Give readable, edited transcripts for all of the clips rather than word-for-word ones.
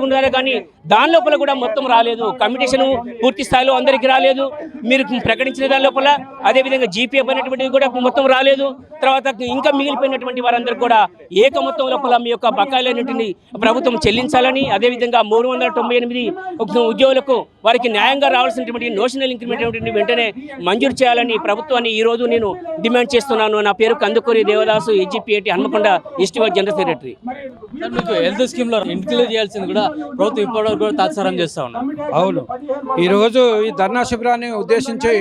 ఉన్నారు కానీ దాని లోపల కూడా మొత్తం రాలేదు. కమిటీషన్ పూర్తి స్థాయిలో అందరికీ రాలేదు. మీరు ప్రకటించిన దాని లోపల అదేవిధంగా జీపీఎఫ్ అనేటువంటిది కూడా మొత్తం రాలేదు. తర్వాత ఇంకా మిగిలిపోయినటువంటి వారందరూ కూడా ఏక మొత్తం లోపల మీ యొక్క బకాయిలన్నింటినీ ప్రభుత్వం చెల్లించాలని, అదేవిధంగా 398 ఉద్యోగులకు వారికి న్యాయంగా రావాల్సినటువంటి నోషనల్ ఇంక్రిమెంట్ వెంటనే మంజూరు చేయాలని ప్రభుత్వాన్ని ఈరోజు నేను డిమాండ్ చేస్తున్నాను. నా పేరు Kandukuri Devadasu, AGPAT Hanmakonda east west general secretary. మీకు హెల్త్ స్కీమ్ లో ఇంక్లూడ్ చేయాల్సింది కూడా ప్రభుత్వం ఇప్పటివరకు కూడా తాత్సారం చేస్తా ఉన్నాం. అవును, ఈరోజు ఈ ధర్నా శిబిరాన్ని ఉద్దేశించి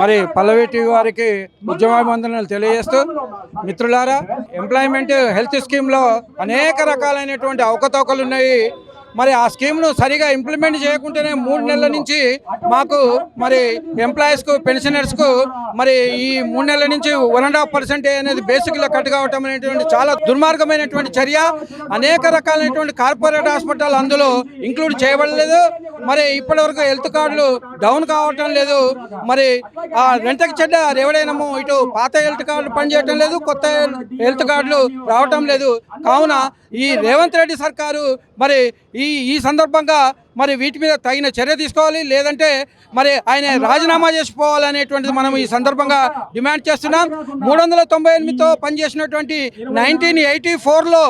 మరి పల్లవి వారికి ఉద్యమాభివందనలు తెలియజేస్తూ, మిత్రులారా, ఎంప్లాయ్మెంట్ హెల్త్ స్కీమ్లో అనేక రకాలైనటువంటి అవకతవకలు ఉన్నాయి. మరి ఆ స్కీమ్ను సరిగా ఇంప్లిమెంట్ చేయకుంటేనే 3 నెలల నుంచి మాకు మరి ఎంప్లాయీస్కు, పెన్షనర్స్కు మరి ఈ 3 నెలల నుంచి 1.5% అనేది బేసిక్గా కట్ కావటం అనేటువంటి చాలా దుర్మార్గమైనటువంటి చర్య. అనేక రకాలైనటువంటి కార్పొరేట్ హాస్పిటల్ అందులో ఇంక్లూడ్ చేయబడలేదు. మరి ఇప్పటివరకు హెల్త్ కార్డులు డౌన్ కావటం లేదు. మరి ఆ రెంటకి చెడ్డ ఎవడైనామో ఇటు పాత హెల్త్ కార్డులు పనిచేయటం లేదు, కొత్త హెల్త్ కార్డులు రావటం లేదు. కావున ఈ రేవంత్ రెడ్డి సర్కారు మరి ఈ సందర్భంగా మరి వీటి మీద తగిన చర్య తీసుకోవాలి, లేదంటే మరి ఆయన రాజీనామా చేసిపోవాలనేటువంటిది మనం ఈ సందర్భంగా డిమాండ్ చేస్తున్నాం. 398తో పనిచేసినటువంటి 1984లో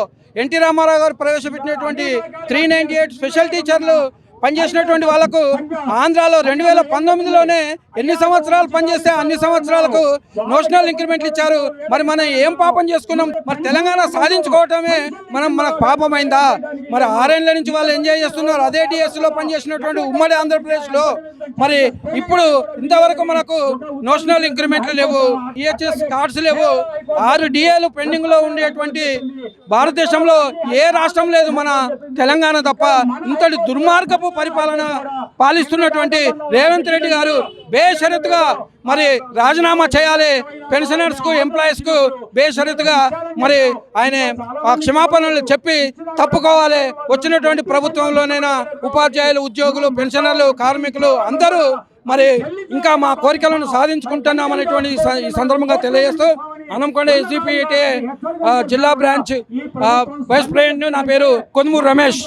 ఎన్టీ రామారావు గారు ప్రవేశపెట్టినటువంటి 398 స్పెషల్ టీచర్లు పనిచేసినటువంటి వాళ్ళకు ఆంధ్రాలో 2019లోనే ఎన్ని సంవత్సరాలు పనిచేస్తే అన్ని సంవత్సరాలకు నోషనల్ ఇంక్రిమెంట్లు ఇచ్చారు. మరి మనం ఏం పాపం చేసుకున్నాం? మరి తెలంగాణ సాధించుకోవటమే మనకు పాపమైందా? మరి 6 ఏళ్ల నుంచి వాళ్ళు ఎంజాయ్ చేస్తున్నారు. అదే డిఎస్లో పనిచేసినటువంటి ఉమ్మడి ఆంధ్రప్రదేశ్లో మరి ఇప్పుడు ఇంతవరకు మనకు నోషనల్ ఇంక్రిమెంట్లు లేవు, ఈహెచ్ఎస్ కార్డ్స్ లేవు. 6 డిఏలు పెండింగ్లో ఉండేటువంటి భారతదేశంలో ఏ రాష్ట్రం లేదు, మన తెలంగాణ తప్ప. ఇంతటి దుర్మార్గపు పరిపాలన పాలిస్తున్నటువంటి రేవంత్ రెడ్డి గారు బేషరతుగా మరి రాజీనామా చేయాలి. పెన్షనర్స్కు, ఎంప్లాయీస్కు బేషరతుగా మరి ఆయన క్షమాపణలు చెప్పి తప్పుకోవాలి. వచ్చినటువంటి ప్రభుత్వంలోనైనా ఉపాధ్యాయులు, ఉద్యోగులు, పెన్షనర్లు, కార్మికులు అందరూ మరి ఇంకా మా కోరికలను సాధించుకుంటున్నామనేటువంటి ఈ సందర్భంగా తెలియజేస్తూ, హన్మకొండ ఎస్జీపీటీ జిల్లా బ్రాంచ్ వైస్ ప్రెసిడెంట్, నా పేరు కొనుమూరు రమేష్.